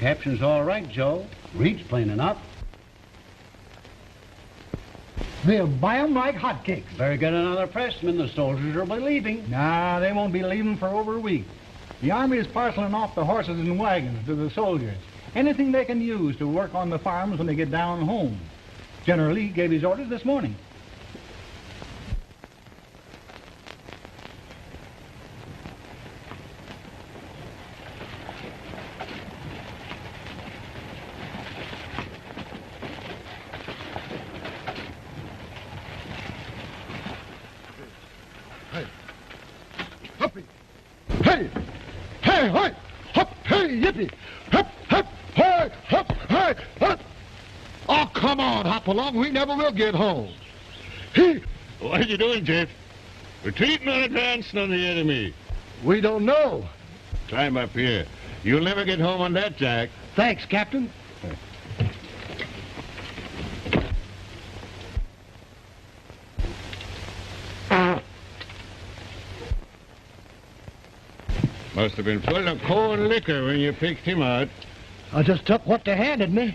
caption's all right, Joe. Reads plain enough. They'll buy 'em like hotcakes. Better get another pressman. The soldiers will be leaving. Nah, they won't be leaving for over a week. The Army is parceling off the horses and wagons to the soldiers. Anything they can use to work on the farms when they get down home. General Lee gave his orders this morning. Hey! Hey, hey! Hop, hey, yippee! Hop, hop, hey, hop, hey, hop! Oh, come on, hop along. We never will get home. He... What are you doing, Jeff? Retreating or advancing on the enemy? We don't know. Climb up here. You'll never get home on that, Jack. Thanks, Captain. Must have been full of cold liquor when you picked him out. I just took what they handed me.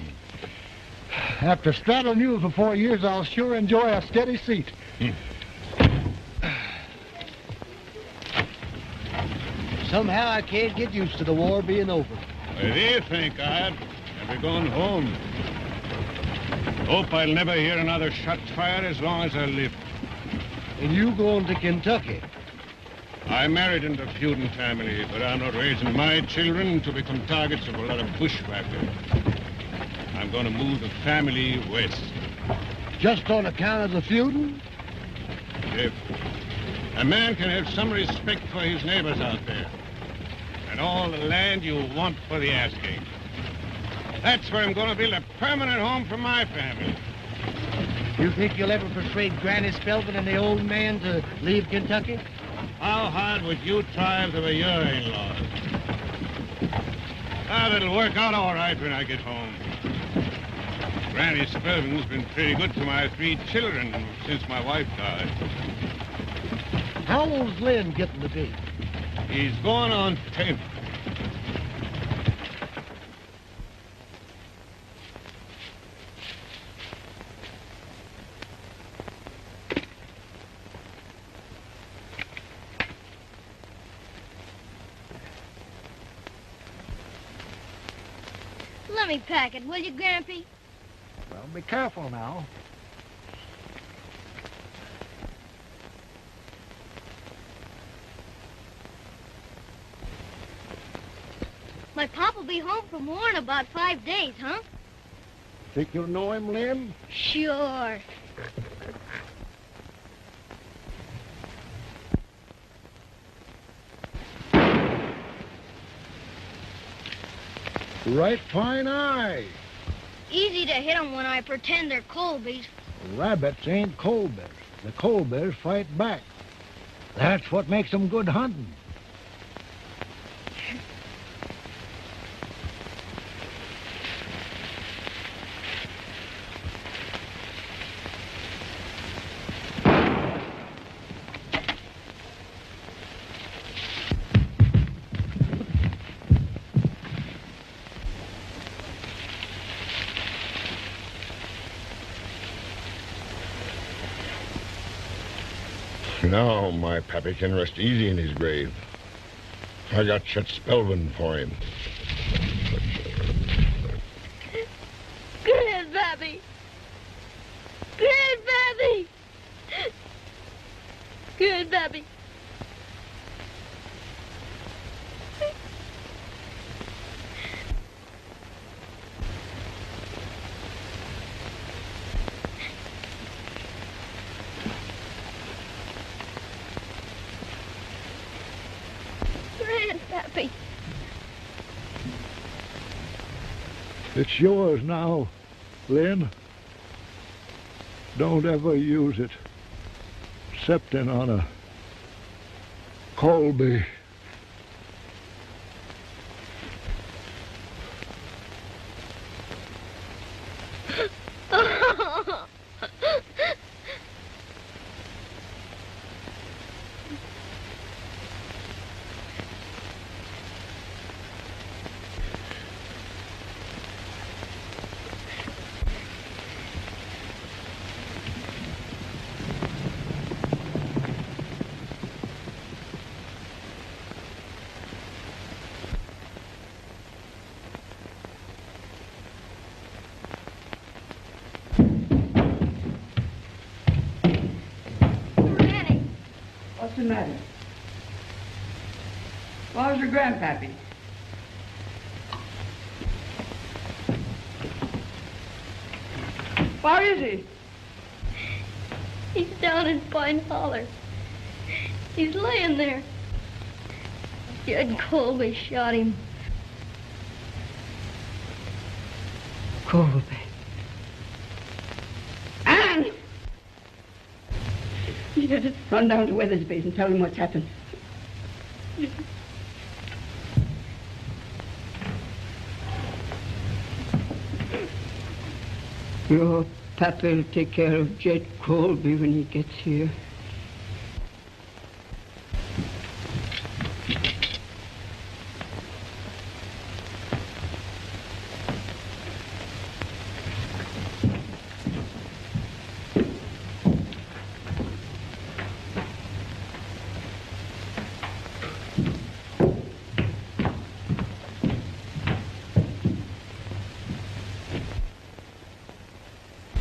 After straddling you for 4 years, I'll sure enjoy a steady seat. Somehow I can't get used to the war being over. Well, they thank God. I'll be going home. Hope I'll never hear another shot fired as long as I live. And you going to Kentucky? I married into a feuding family, but I'm not raising my children to become targets of a lot of bushwhackers. I'm going to move the family west. Just on account of the feuding? If a man can have some respect for his neighbors out there, and all the land you want for the asking. That's where I'm going to build a permanent home for my family. You think you'll ever persuade Granny Spelman and the old man to leave Kentucky? How hard would you try to be your in-laws? Ah, it'll work out all right when I get home. Granny Spelman's been pretty good to my 3 children since my wife died. How old's Lynn getting to be? He's going on 10. Let me pack it, will you, Grampy? Well, be careful now. My pop will be home from war in about 5 days, huh? Think you'll know him, Lynn? Sure. Right fine eye. Easy to hit 'em when I pretend they're Colbys. Rabbits ain't cold bears. The cold bears fight back. That's what makes them good hunting. Now my pappy can rest easy in his grave. I got Chet Spelman for him. Grandpappy! Grandpappy! Grandpappy! Grandpappy! It's yours now, Lynn. Don't ever use it, excepting on a Colby. the matter? Where's your grandpappy? Where is he? He's down in Pine Holler. He's laying there. Jed Colby shot him. Colby. Anne! Yes. Run down to Weathersby's and tell him what's happened. Your papa will take care of Jed Colby when he gets here.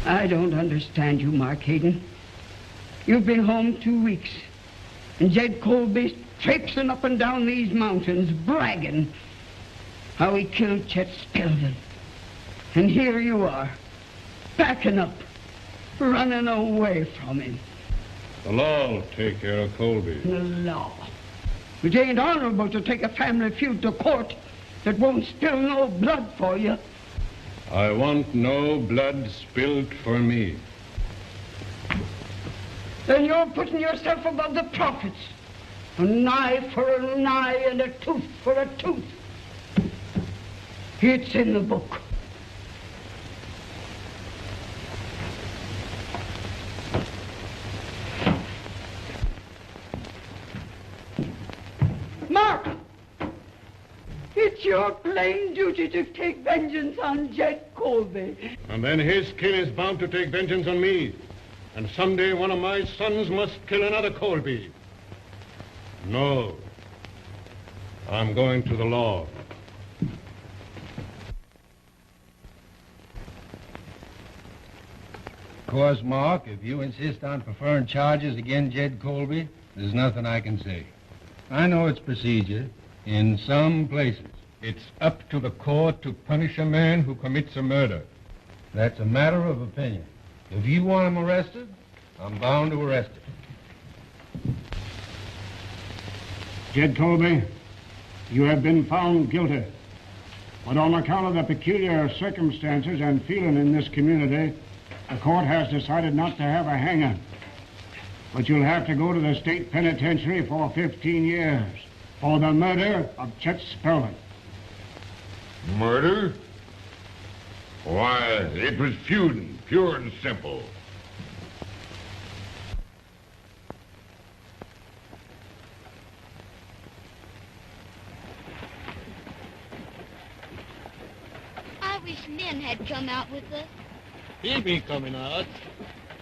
I don't understand you, Mark Hayden. You've been home 2 weeks, and Jed Colby's traipsing up and down these mountains, bragging how he killed Chet Spelvin. And here you are, backing up, running away from him. The law will take care of Colby. The law. It ain't honorable to take a family feud to court that won't spill no blood for you. I want no blood spilled for me. Then you're putting yourself above the prophets. An eye for an eye and a tooth for a tooth. It's in the book. Mark! It's your plain duty to take vengeance on Jed Colby. And then his kin is bound to take vengeance on me. And someday one of my sons must kill another Colby. No. I'm going to the law. Of course, Mark, if you insist on preferring charges against Jed Colby, there's nothing I can say. I know it's procedure in some places. It's up to the court to punish a man who commits a murder. That's a matter of opinion. If you want him arrested, I'm bound to arrest him. Jed Colby, you have been found guilty. But on account of the peculiar circumstances and feeling in this community, the court has decided not to have a hanging. But you'll have to go to the state penitentiary for 15 years for the murder of Chet Spelvin. Murder? Why, it was feuding, pure and simple. I wish Min had come out with us. He'll be coming out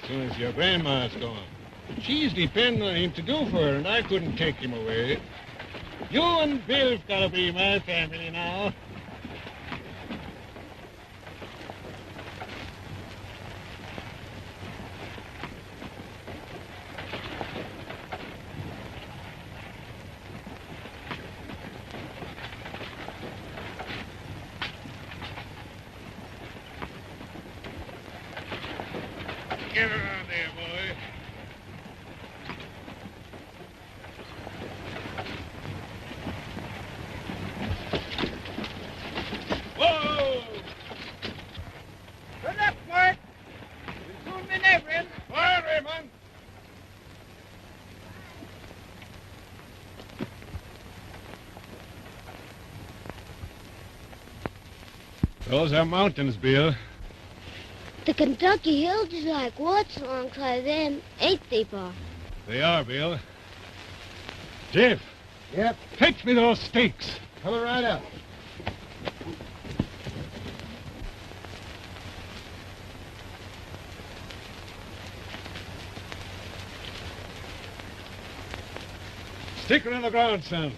as soon as your grandma's gone. She's depending on him to do for her, and I couldn't take him away. You and Bill's gotta be my family now. Get around there, boy. Whoa! Good luck, Mark. We'll soon be neighboring. Fire, Raymond! Those are mountains, Bill. The Kentucky Hills is like woods alongside them, ain't they, Pa? They are, Bill. Jeff. Yep. Fetch me those stakes. Coming right up. Stick her in the ground, son.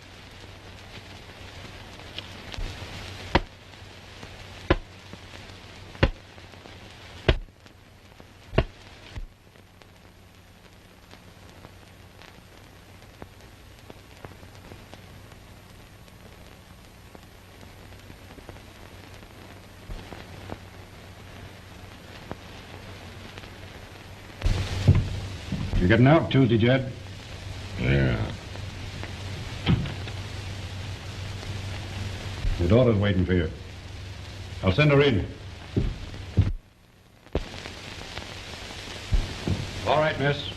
You're getting out Tuesday, Jed? Yeah. Your daughter's waiting for you. I'll send her in. All right, miss.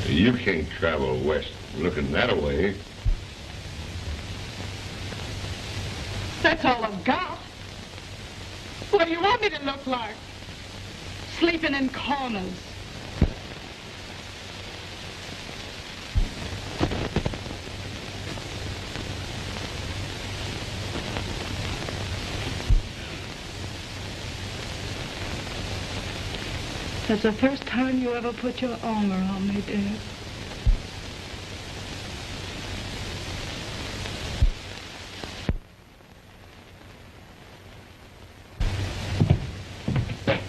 You can't travel west looking that way. That's all I've got. What do you want me to look like? Sleeping in corners. That's the first time you ever put your arm around me, dear.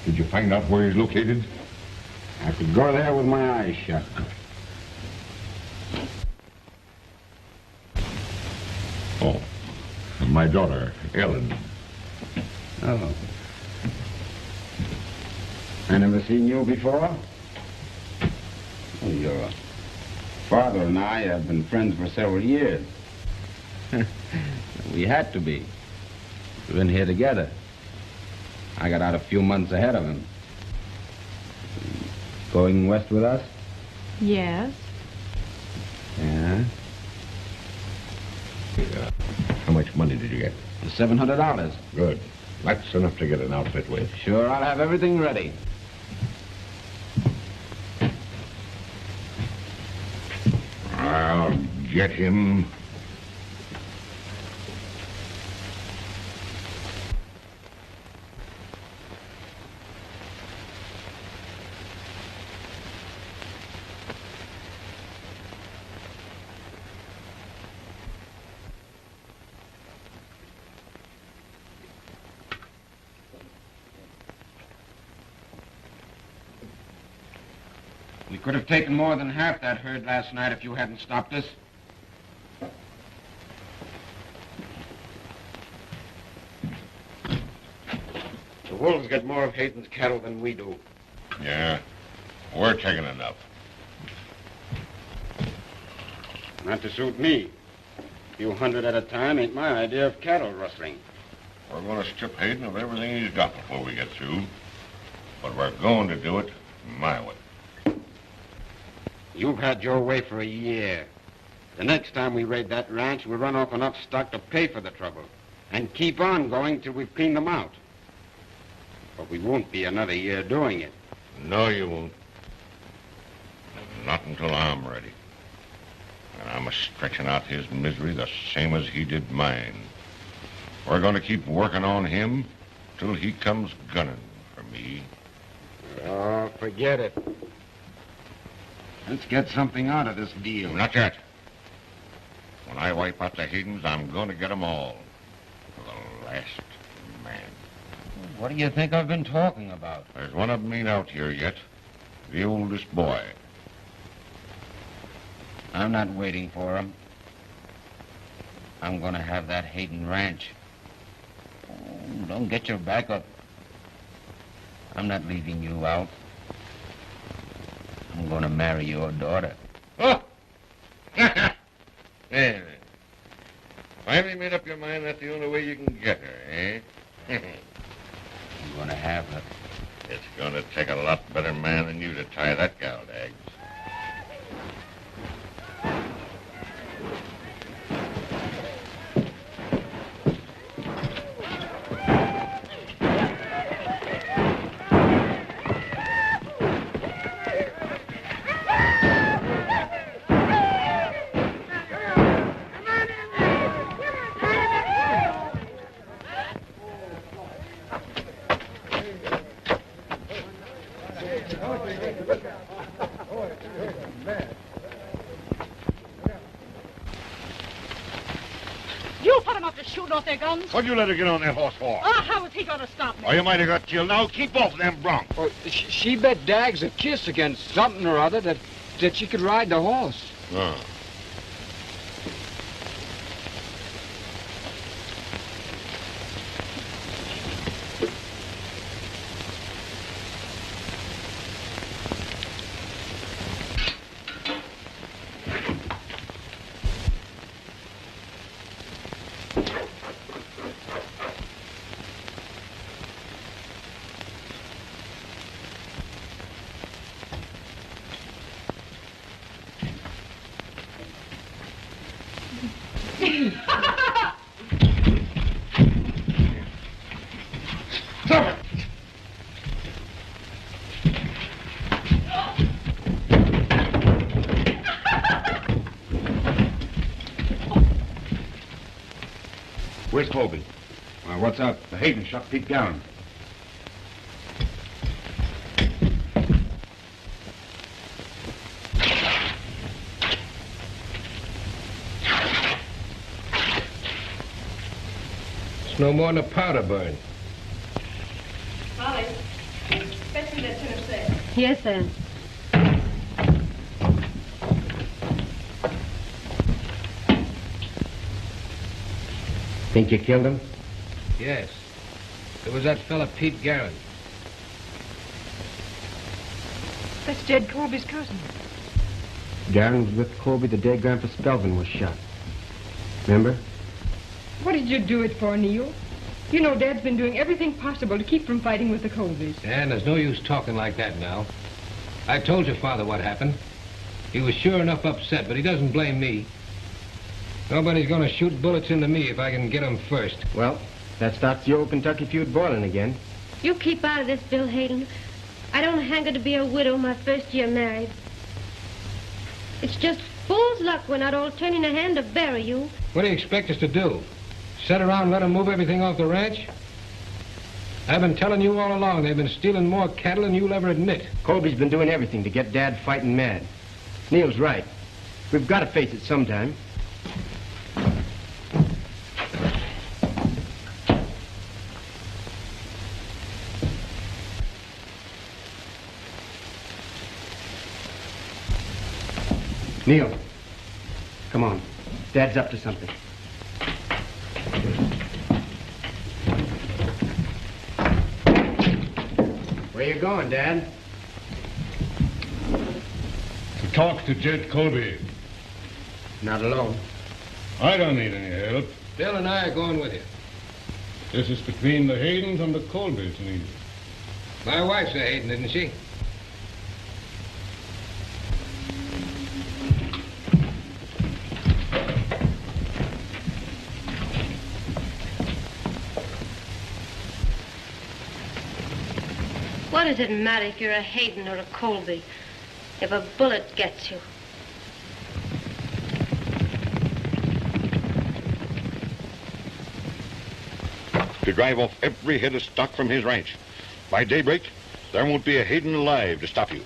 Did you find out where he's located? I could go there with my eyes shut. Oh, my daughter, Ellen. Oh. I never seen you before? Oh, your father and I have been friends for several years. We had to be. We've been here together. I got out a few months ahead of him. Going west with us? Yes. Yeah. How much money did you get? $700. Good. That's enough to get an outfit with. Sure, I'll have everything ready. I'll get him. We could have taken more than half that herd last night if you hadn't stopped us. The wolves get more of Hayden's cattle than we do. Yeah, we're taking enough. Not to suit me. A few hundred at a time ain't my idea of cattle rustling. We're going to strip Hayden of everything he's got before we get through. But we're going to do it my way. You've had your way for a year. The next time we raid that ranch, we'll run off enough stock to pay for the trouble. And keep on going till we've cleaned them out. But we won't be another year doing it. No, you won't. Not until I'm ready. And I'm stretching out his misery the same as he did mine. We're going to keep working on him till he comes gunning for me. Oh, forget it. Let's get something out of this deal. Not yet. When I wipe out the Haydens, I'm going to get them all. To the last man. What do you think I've been talking about? There's one of them ain't out here yet. The oldest boy. I'm not waiting for him. I'm going to have that Hayden ranch. Oh, don't get your back up. I'm not leaving you out. I'm going to marry your daughter. Oh! There. Finally made up your mind that's the only way you can get her, eh? I'm going to have her. It's going to take a lot better man than you to tie that gal to eggs. brought their guns? What'd you let her get on that horse for? Oh, how was he going to stop me? Oh, you might have got killed. Now keep off them broncs. Oh, she bet Dags a kiss against something or other that she could ride the horse. Oh. Where's Colby? What's up? The Hayden shot Pete Garron. It's no more than a powder burn. Molly, fetch me that tin of sand. Yes, sir. Think you killed him? Yes. It was that fella Pete Garron. That's Jed Colby's cousin. Garron was with Colby the day Grandpa Spelvin was shot. Remember? What did you do it for, Neil? You know Dad's been doing everything possible to keep from fighting with the Colbys. And there's no use talking like that now. I told your father what happened. He was sure enough upset, but he doesn't blame me. Nobody's going to shoot bullets into me if I can get them first. Well, that starts the old Kentucky feud boiling again. You keep out of this, Bill Hayden. I don't hanker to be a widow my first year married. It's just fool's luck we're not all turning a hand to bury you. What do you expect us to do? Sit around and let them move everything off the ranch? I've been telling you all along they've been stealing more cattle than you'll ever admit. Colby's been doing everything to get Dad fighting mad. Neil's right. We've got to face it sometime. Neil, come on. Dad's up to something. Where you going, Dad? To talk to Jed Colby. Not alone. I don't need any help. Bill and I are going with you. This is between the Haydens and the Colbys, Neil. My wife's a Hayden, isn't she? What does it matter if you're a Hayden or a Colby? If a bullet gets you. To drive off every head of stock from his ranch. By daybreak, there won't be a Hayden alive to stop you.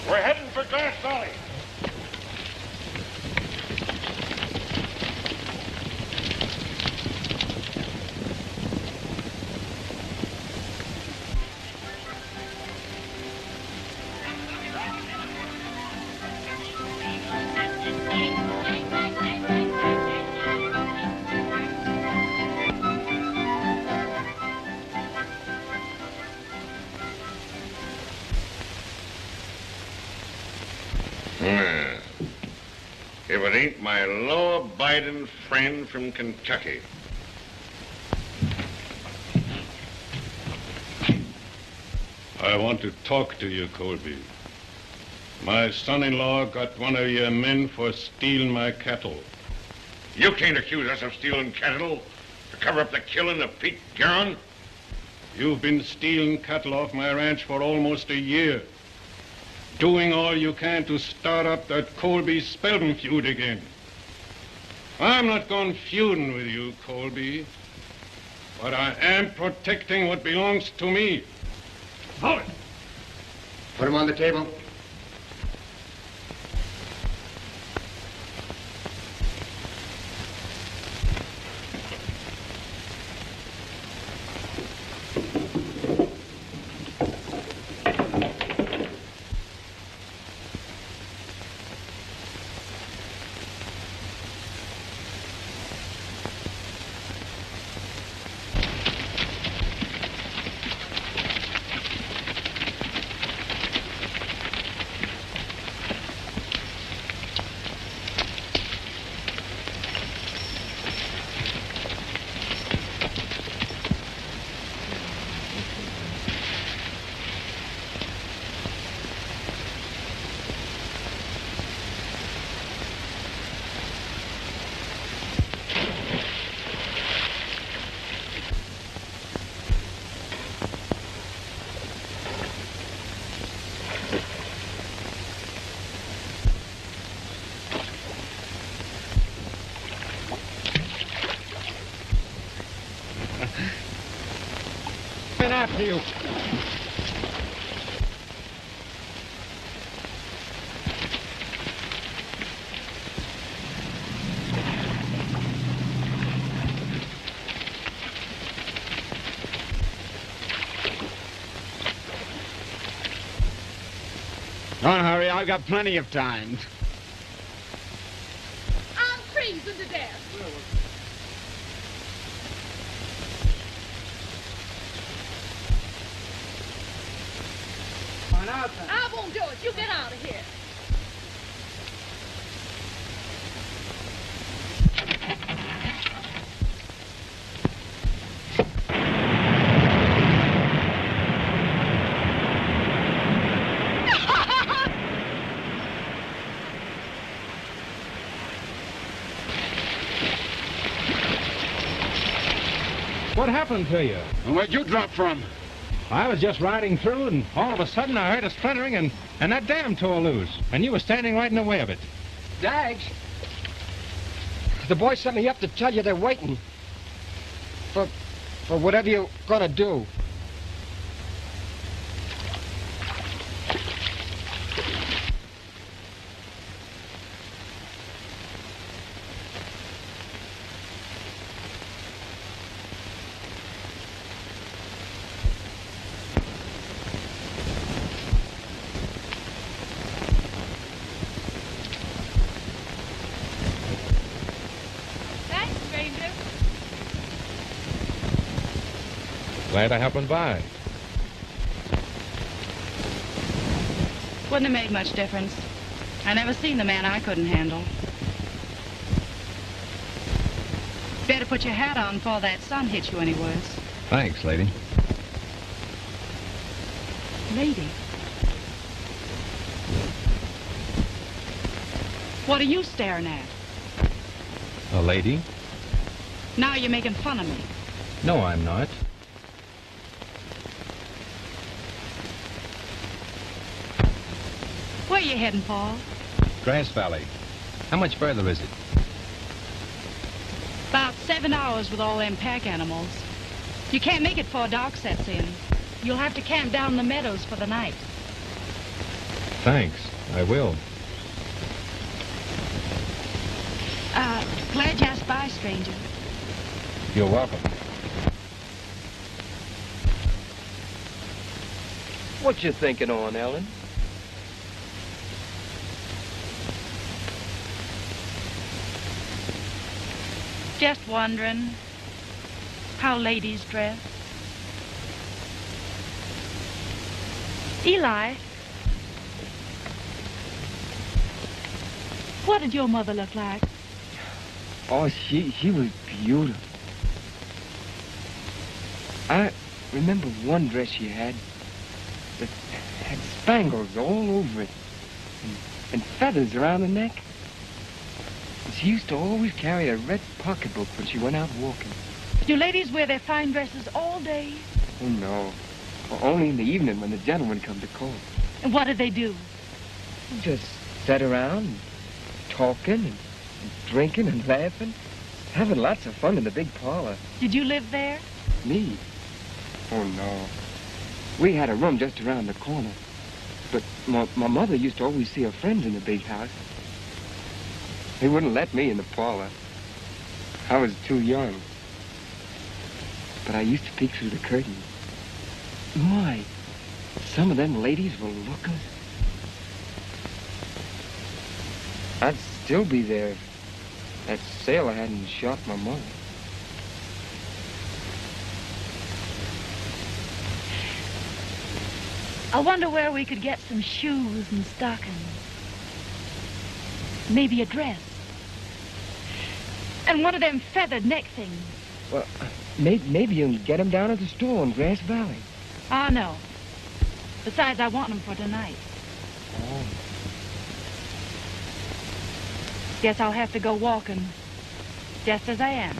We're heading for Glass Valley. If it ain't my law-abiding friend from Kentucky. I want to talk to you, Colby. My son-in-law got one of your men for stealing my cattle. You can't accuse us of stealing cattle to cover up the killing of Pete Garron. You've been stealing cattle off my ranch for almost a year. Doing all you can to start up that Colby-Spelvin feud again. I'm not going feuding with you, Colby. But I am protecting what belongs to me. Hold it. Put him on the table. Been after you. Don't hurry, I've got plenty of time. I'm freezing to death. I won't do it. You get out of here. What happened to you? And where'd you drop from? I was just riding through, and all of a sudden I heard a splintering, and that dam tore loose. And you were standing right in the way of it. Dags, the boys sent me up to tell you they're waiting for whatever you're gonna do. Glad I happened by. Wouldn't have made much difference. I never seen the man I couldn't handle. Better put your hat on before that sun hits you any worse. Thanks, lady. Lady. What are you staring at? A lady? Now you're making fun of me. No, I'm not. Where you heading, Paul? Grass Valley. How much further is it? About 7 hours with all them pack animals. You can't make it before dark sets in. You'll have to camp down in the meadows for the night. Thanks. I will. Glad you asked by, stranger. You're welcome. What you thinking on, Ellen? Just wondering how ladies dress. Eli, what did your mother look like? Oh, she was beautiful. I remember one dress she had that had spangles all over it and feathers around the neck. And she used to always carry a red pocketbook when she went out walking. Do ladies wear their fine dresses all day? Oh, no. Only in the evening when the gentlemen come to call. And what do they do? Just sit around and talking and drinking and laughing. Having lots of fun in the big parlor. Did you live there? Me? Oh, no. We had a room just around the corner. But my mother used to always see her friends in the big house. They wouldn't let me in the parlor. I was too young. But I used to peek through the curtain. My, some of them ladies were lookers. I'd still be there if that sailor hadn't shot my mother. I wonder where we could get some shoes and stockings. Maybe a dress. And one of them feathered neck things. Well, maybe you can get them down at the store in Grass Valley. Oh, no. Besides, I want them for tonight. Oh. Guess I'll have to go walking just as I am.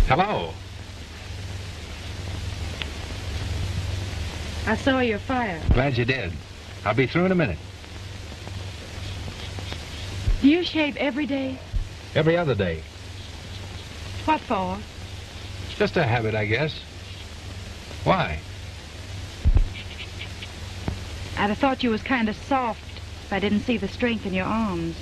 Hello. I saw your fire. Glad you did. I'll be through in a minute. Do you shave every day? Every other day. What for? Just a habit, I guess. Why? I'd have thought you was kind of soft if I didn't see the strength in your arms.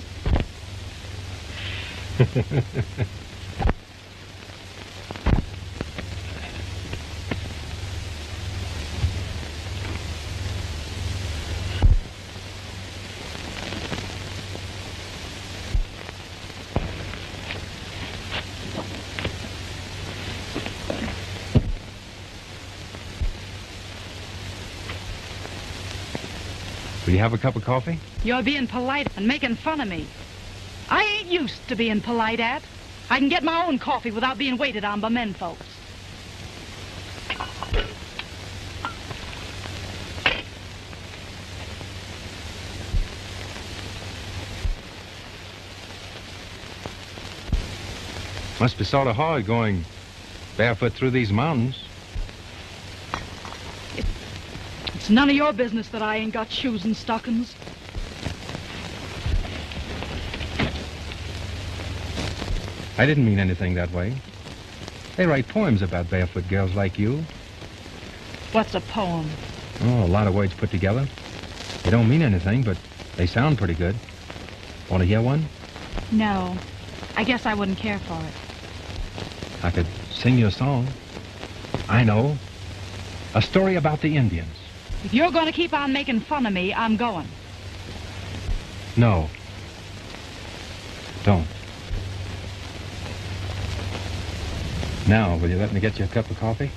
Will you have a cup of coffee? You're being polite and making fun of me. I ain't used to being polite at. I can get my own coffee without being waited on by men folks. Must be sort of hard going barefoot through these mountains. It's none of your business that I ain't got shoes and stockings. I didn't mean anything that way. They write poems about barefoot girls like you. What's a poem? Oh, a lot of words put together. They don't mean anything, but they sound pretty good. Want to hear one? No. I guess I wouldn't care for it. I could sing you a song. I know. A story about the Indians. If you're going to keep on making fun of me, I'm going. No. Don't. Now, will you let me get you a cup of coffee?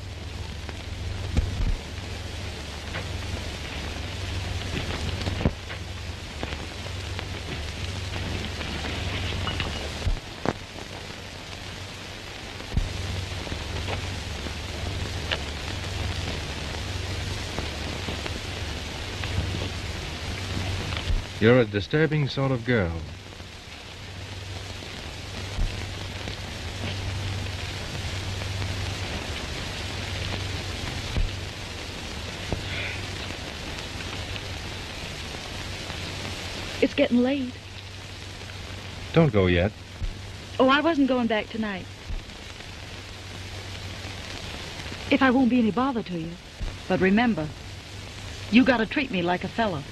You're a disturbing sort of girl. It's getting late. Don't go yet. Oh, I wasn't going back tonight. If I won't be any bother to you. But remember, you gotta treat me like a fellow.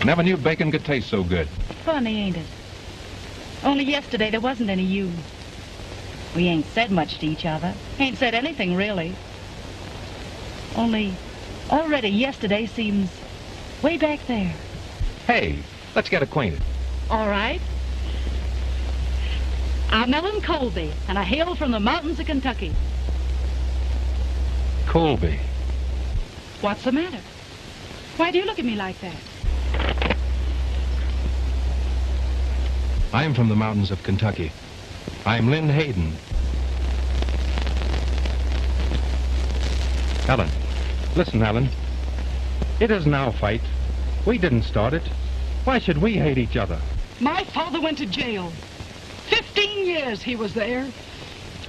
Never knew bacon could taste so good. Funny, ain't it? Only yesterday there wasn't any you. We ain't said much to each other. Ain't said anything, really. Only, already yesterday seems way back there. Hey, let's get acquainted. All right. I'm Ellen Colby, and I hail from the mountains of Kentucky. Colby. What's the matter? Why do you look at me like that? I'm from the mountains of Kentucky. I'm Lynn Hayden. Ellen. Listen, Ellen. It isn't our fight. We didn't start it. Why should we hate each other? My father went to jail. 15 years he was there.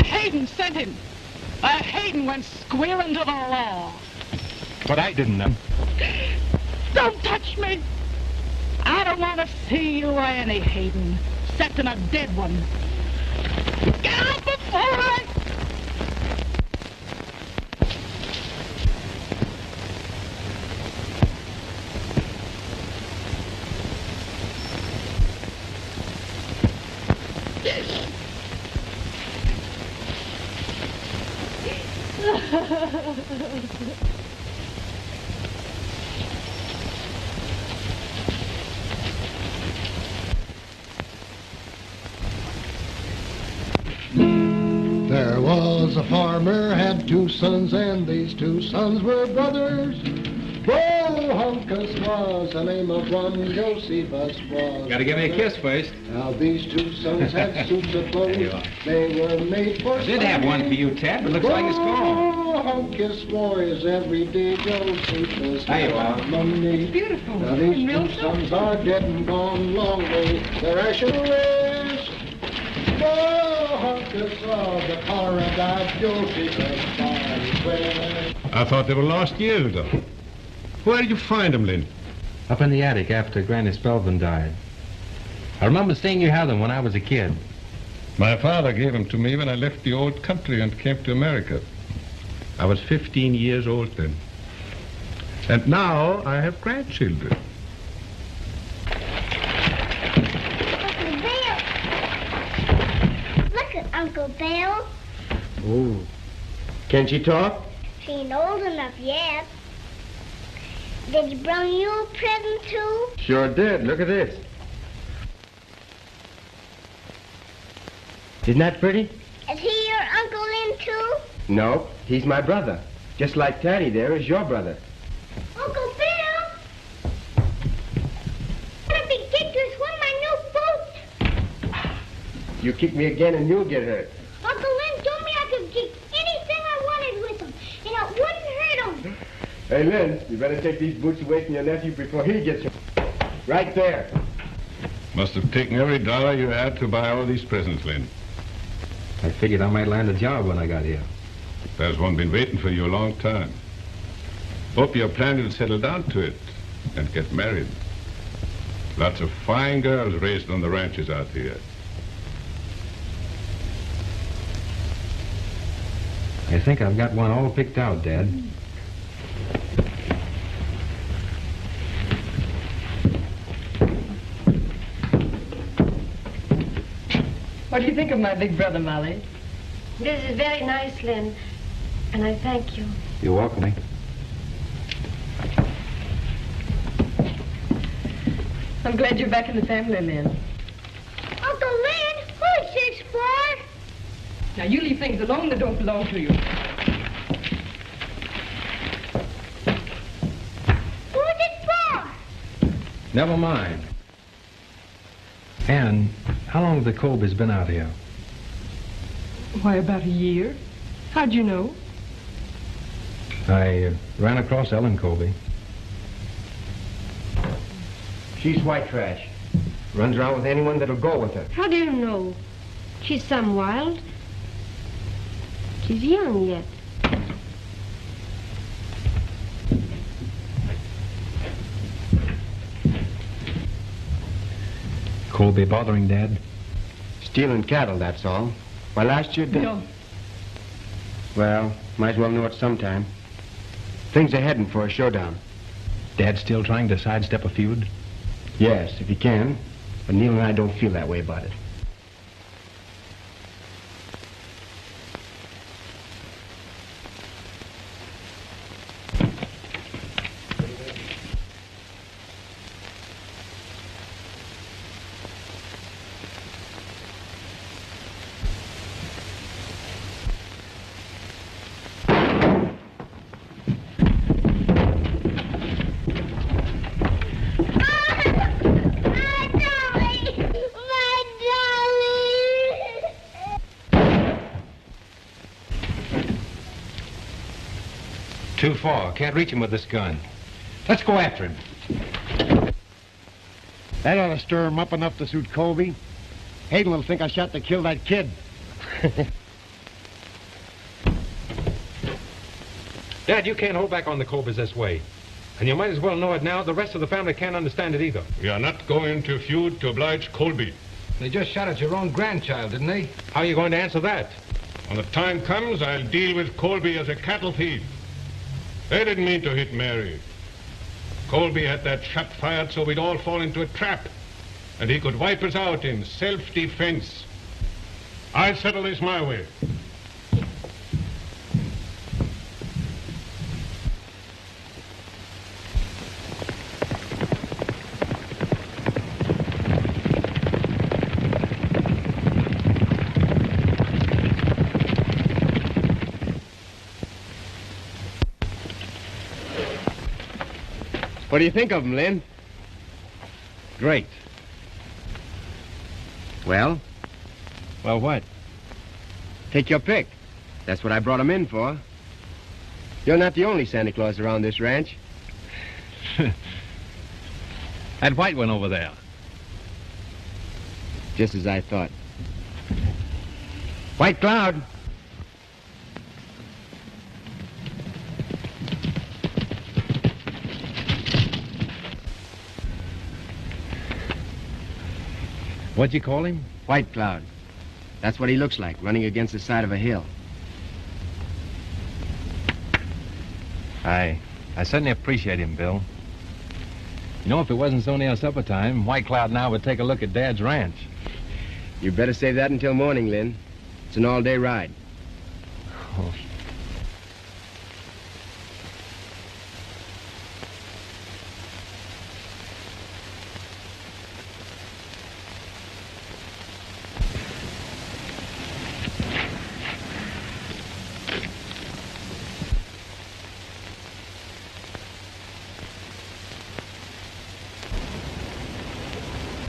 Hayden sent him. Hayden went square into the law. But I didn't know. Don't touch me. I don't want to see you or any Hayden, excepting a dead one. Get out before I... There was a farmer, had 2 sons, and these 2 sons were brothers. Bohunkus was the name of one, Josephus was. Gotta give me a kiss first. Now these 2 sons had suits of clothes. They were made for I did have one for you, Ted, but looks like it's gone. Bohunkus wore his everyday Josephus. There you are. Money. Beautiful. Now these 2 sons are dead and gone long way. Their ashes raised. Bohunkus of the paradise, Josephus by I thought they were lost years ago. Where did you find them, Lynn? Up in the attic after Granny Spelvin died. I remember seeing you have them when I was a kid. My father gave them to me when I left the old country and came to America. I was 15 years old then. And now I have grandchildren. Uncle Bill! Look at Uncle Bill. Oh. Can she talk? She ain't old enough yet. Did he bring you a present, too? Sure did. Look at this. Isn't that pretty? Is he your Uncle Lynn, too? No, he's my brother. Just like Taddy there is your brother. Uncle Bill! What a big kick to swing my new boot! You kick me again and you'll get hurt. Uncle Lynn told me I could kick anything I wanted with him, and it wouldn't hurt him. Hey, Lynn, you better take these boots away from your nephew before he gets hurt. Right there. Must have taken every dollar you had to buy all these presents, Lynn. I figured I might land a job when I got here. There's one been waiting for you a long time. Hope you're planning to settle down to it and get married. Lots of fine girls raised on the ranches out here. I think I've got one all picked out, Dad. What do you think of my big brother, Molly? This is very nice, Lynn, and I thank you. You're welcome. I'm glad you're back in the family, Lynn. Uncle Lynn, who's this for? Now, you leave things alone that don't belong to you. Who's it for? Never mind. Ann, how long have the Colbys been out here? Why, about a year. How'd you know? I ran across Ellen Colby. She's white trash. Runs around with anyone that'll go with her. How do you know? She's some wild. She's young yet. Colby bothering Dad? Stealing cattle, that's all. Why, last year... Bill. Well, might as well know it sometime. Things are heading for a showdown. Dad's still trying to sidestep a feud? Yes, if he can. But Neil and I don't feel that way about it. Too far. Can't reach him with this gun. Let's go after him. That ought to stir him up enough to suit Colby. Hayden will think I shot to kill that kid. Dad, you can't hold back on the Colbys this way. And you might as well know it now. The rest of the family can't understand it either. We are not going to feud to oblige Colby. They just shot at your own grandchild, didn't they? How are you going to answer that? When the time comes, I'll deal with Colby as a cattle thief. They didn't mean to hit Mary. Colby had that shot fired so we'd all fall into a trap, and he could wipe us out in self-defense. I'll settle this my way. What do you think of him, Lynn? Great. Well? Well, what? Take your pick. That's what I brought him in for. You're not the only Santa Claus around this ranch. That white one over there. Just as I thought. White Cloud. What'd you call him? White Cloud. That's what he looks like, running against the side of a hill. I certainly appreciate him, Bill. You know, if it wasn't so near supper time, White Cloud now would take a look at Dad's ranch. You better save that until morning, Lynn. It's an all-day ride. Oh.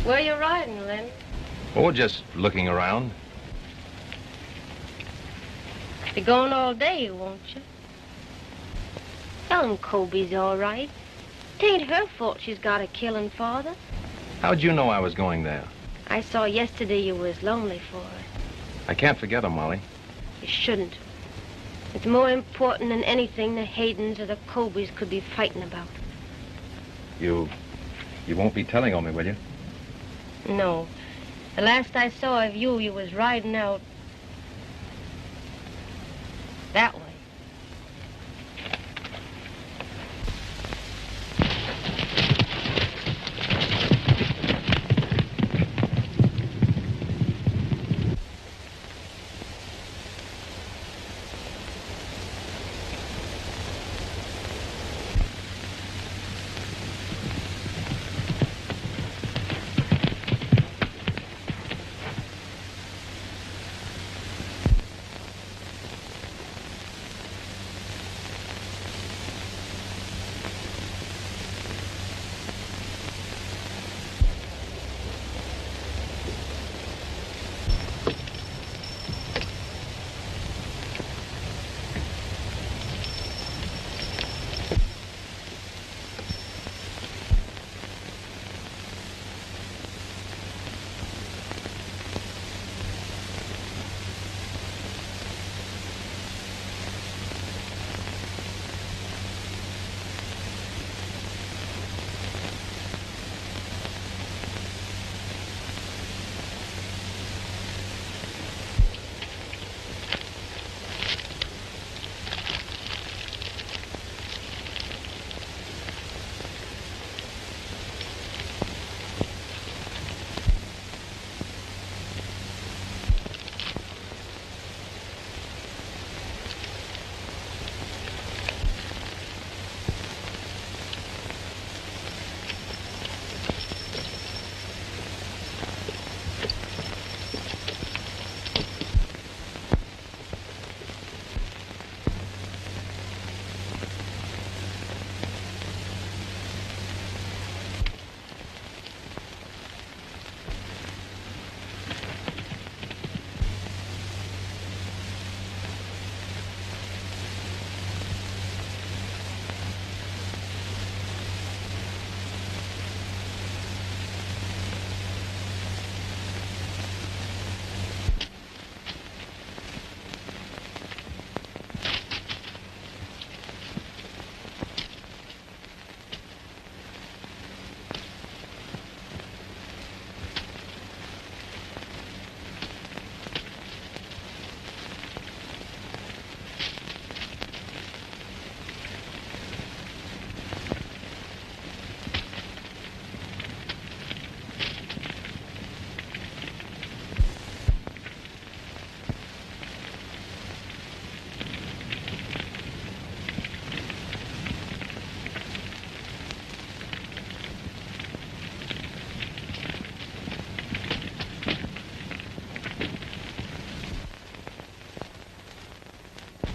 Where you riding, Lynn? Oh, just looking around. Be going all day, won't you? Tell him Colby's all right. It ain't her fault she's got a killing father. How'd you know I was going there? I saw yesterday you was lonely for her. I can't forget her, Molly. You shouldn't. It's more important than anything the Haydens or the Colbys could be fighting about. You won't be telling on me, will you? No. The last I saw of you, you was riding out that way.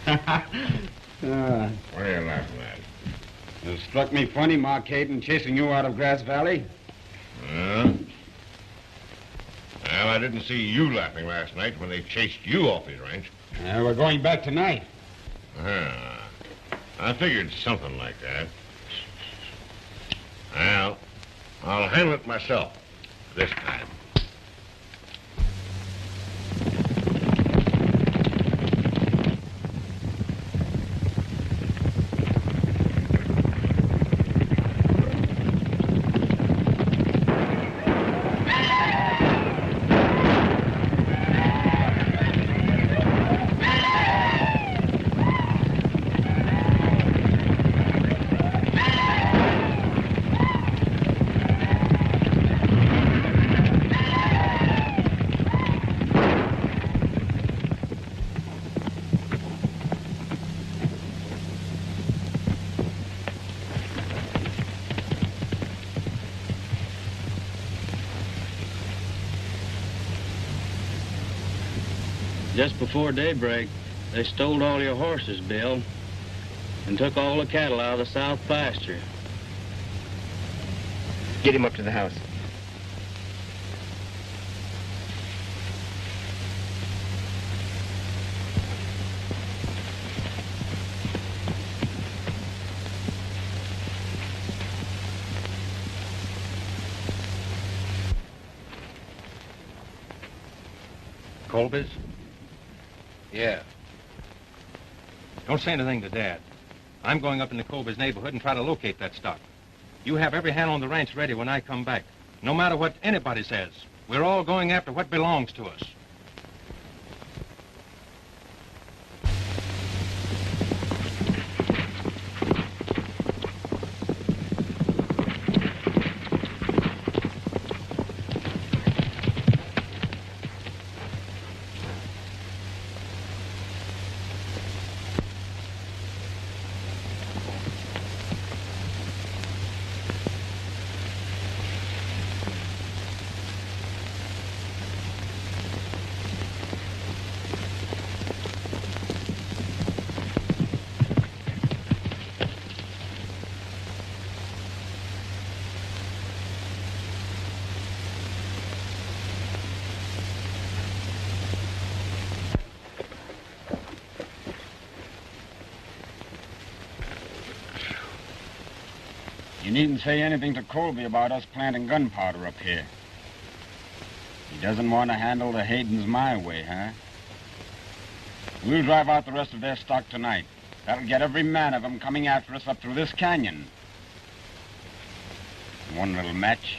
What are you laughing at? It struck me funny, Mark Hayden, chasing you out of Grass Valley. Well, I didn't see you laughing last night when they chased you off his ranch. We're going back tonight. I figured something like that. Well, I'll handle it myself this time. Just before daybreak, they stole all your horses, Bill, and took all the cattle out of the south pasture. Get him up to the house. Colby's? Yeah. Don't say anything to Dad. I'm going up into Colby's neighborhood and try to locate that stock. You have every hand on the ranch ready when I come back. No matter what anybody says, we're all going after what belongs to us. You needn't say anything to Colby about us planting gunpowder up here. He doesn't want to handle the Haydens my way, huh? We'll drive out the rest of their stock tonight. That'll get every man of them coming after us up through this canyon. One little match.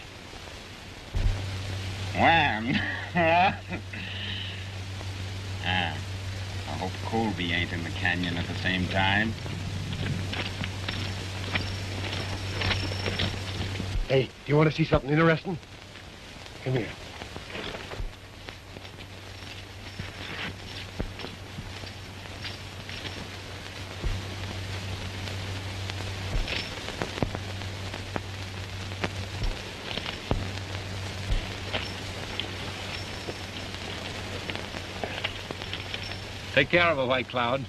Wham! I hope Colby ain't in the canyon at the same time. Hey, do you want to see something interesting? Come here. Take care of it, White Cloud.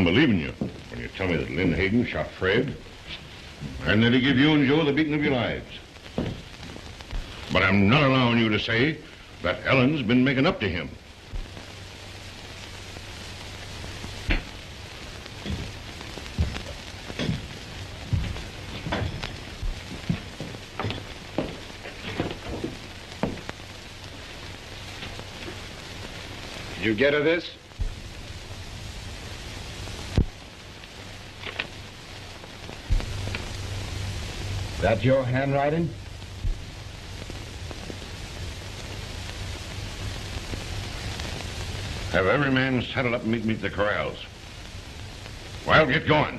I'm believing you when you tell me that Lynn Hayden shot Fred and that he gave you and Joe the beating of your lives. But I'm not allowing you to say that Ellen's been making up to him. Did you get her this? That your handwriting? Have every man saddle up and meet me at the corrals. Well, get going.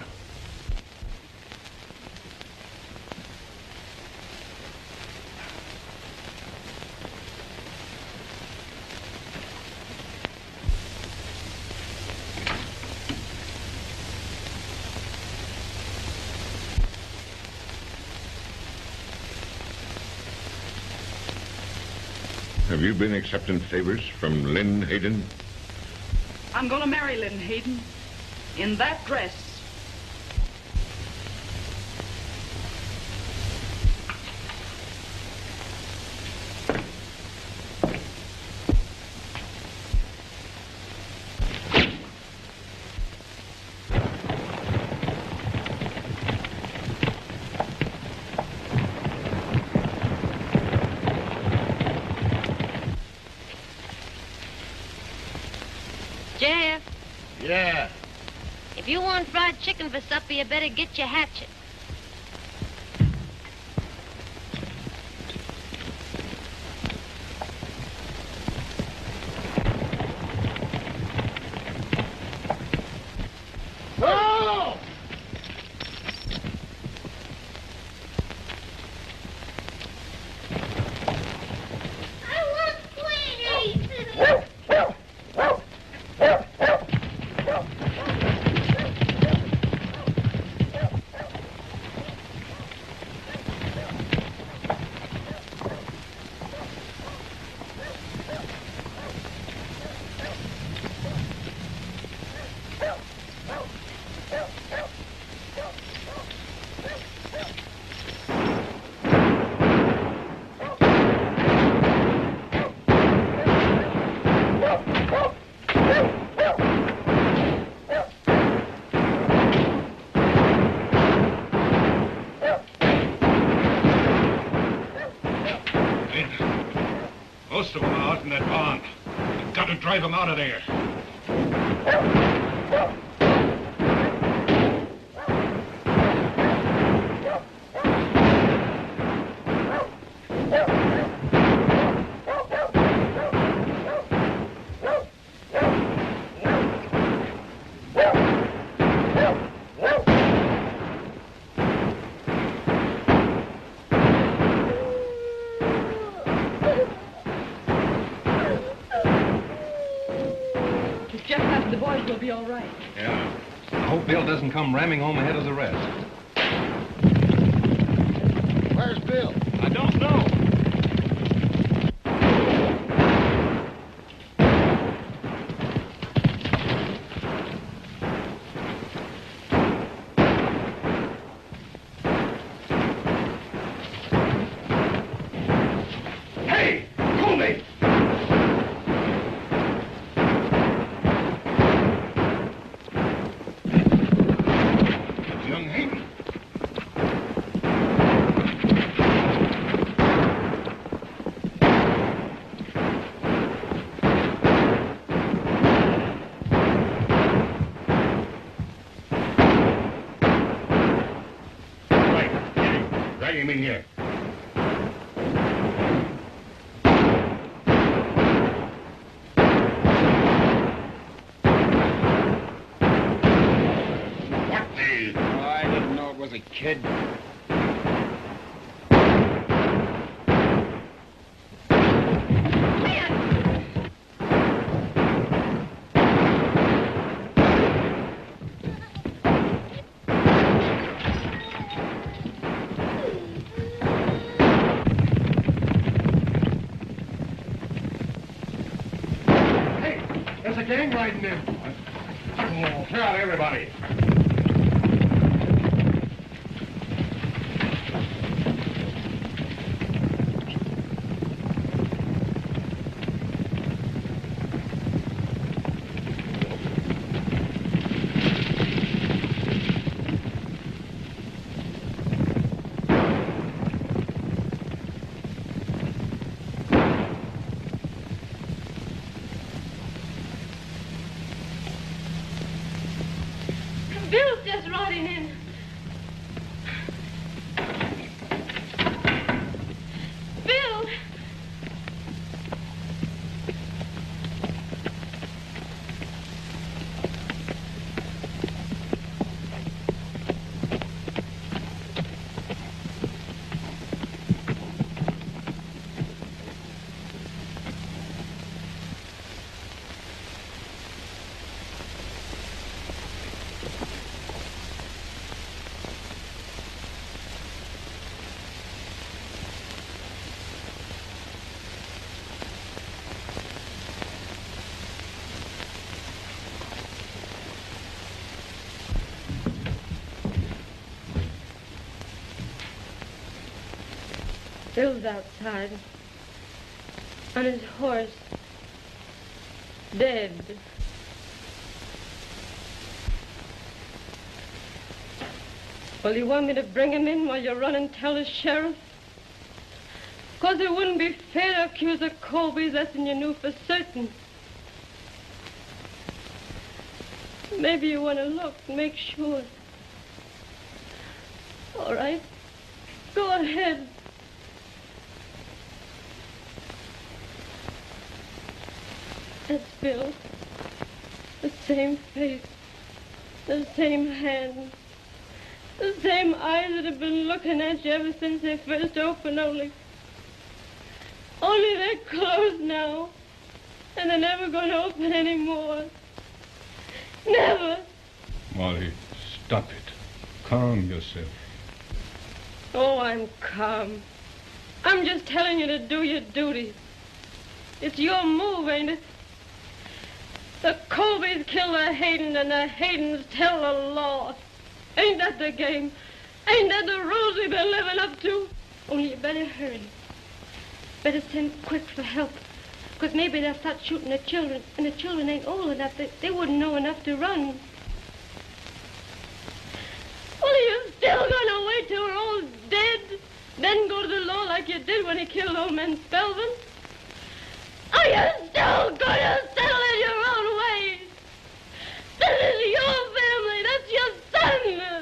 Have you been accepting favors from Lynn Hayden? I'm going to marry Lynn Hayden in that dress. Jeff, Yeah. if you want fried chicken for supper, you better get your hatchet. Oh! Most of them are out in that barn. We've got to drive them out of there. If Jeff has the boys, we'll be all right. Yeah. I hope Bill doesn't come ramming home ahead of the rest. Where's Bill? I don't know. Hey! Colby! That's young Hayden. Right. Get him. Drag him in here. What the? Oh, I didn't know it was a kid. Hey, there's a gang riding in. Come on, clear out, everybody. Bill's just riding in. Bill! Bill's outside. On his horse. Dead. Well, you want me to bring him in while you run and tell the sheriff? 'Cause it wouldn't be fair to accuse the Colbys less than you knew for certain. Maybe you want to look, make sure. All right. Go ahead. That's Bill. The same face. The same hands. The same eyes that have been looking at you ever since they first opened, only they're closed now. And they're never going to open anymore. Never. Molly, stop it. Calm yourself. Oh, I'm calm. I'm just telling you to do your duty. It's your move, ain't it? The Colbys kill the Hayden and the Haydens tell the law. Ain't that the game? Ain't that the rules we've been living up to? Only you better hurry. Better send quick for help. 'Cause maybe they'll start shooting the children, and the children ain't old enough. They wouldn't know enough to run. Well, are you still gonna wait till we're all dead? Then go to the law like you did when he killed old man Spelvin? Are you still gonna settle it your own way? This is your family. That's your son.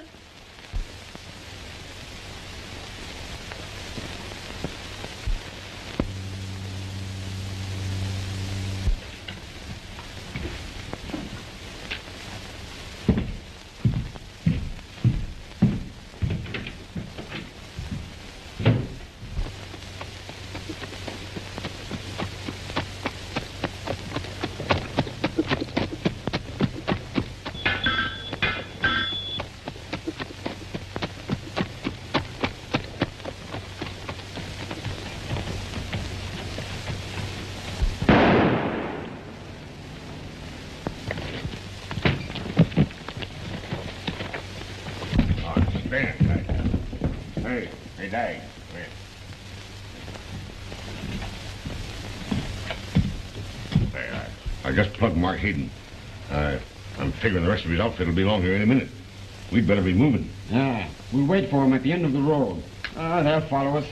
Hey, Dag. There, I just plugged Mark Hayden. I'm figuring the rest of his outfit will be along here any minute. We'd better be moving. Yeah, we'll wait for them at the end of the road. They'll follow us.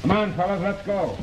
Come on, fellas, let's go.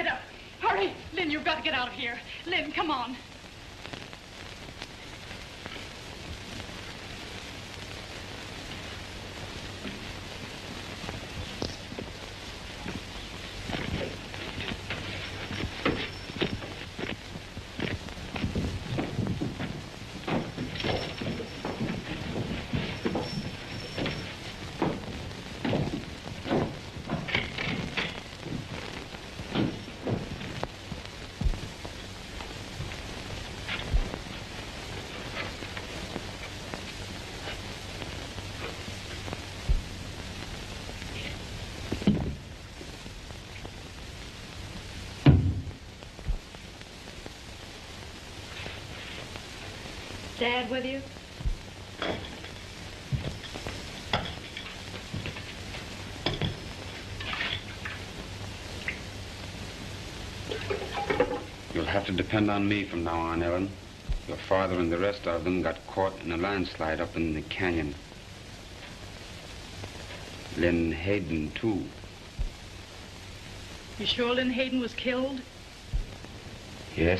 get up. Hurry. Lynn, you've got to get out of here. Lynn, come on. Dad with you? You'll have to depend on me from now on, Ellen. Your father and the rest of them got caught in a landslide up in the canyon. Lynn Hayden, too. You sure Lynn Hayden was killed? Yes?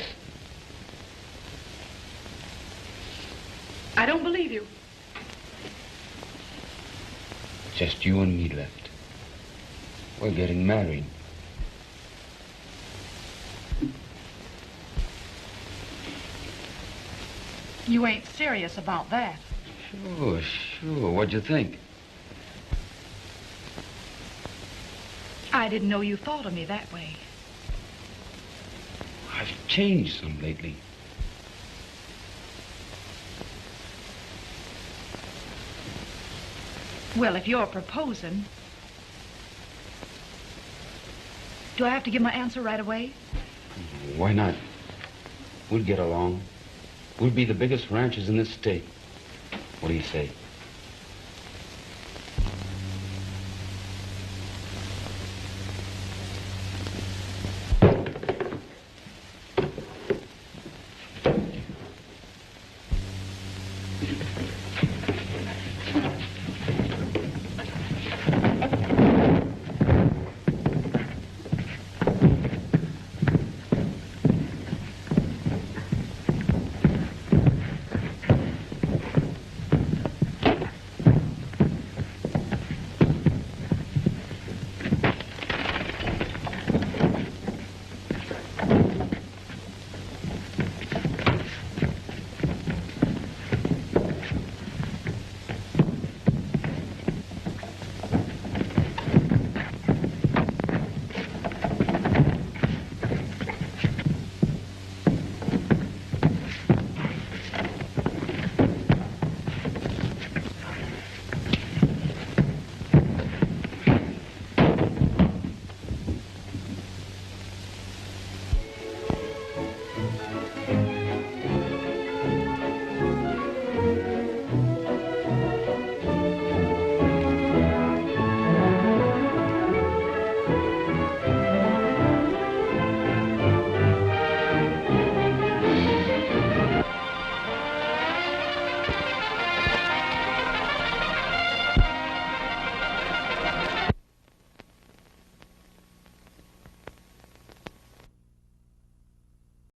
I don't believe you. Just you and me left. We're getting married. You ain't serious about that. Sure. What'd you think? I didn't know you thought of me that way. I've changed some lately. Well, if you're proposing, do I have to give my answer right away? Why not? We'll get along. We'll be the biggest ranchers in this state. What do you say?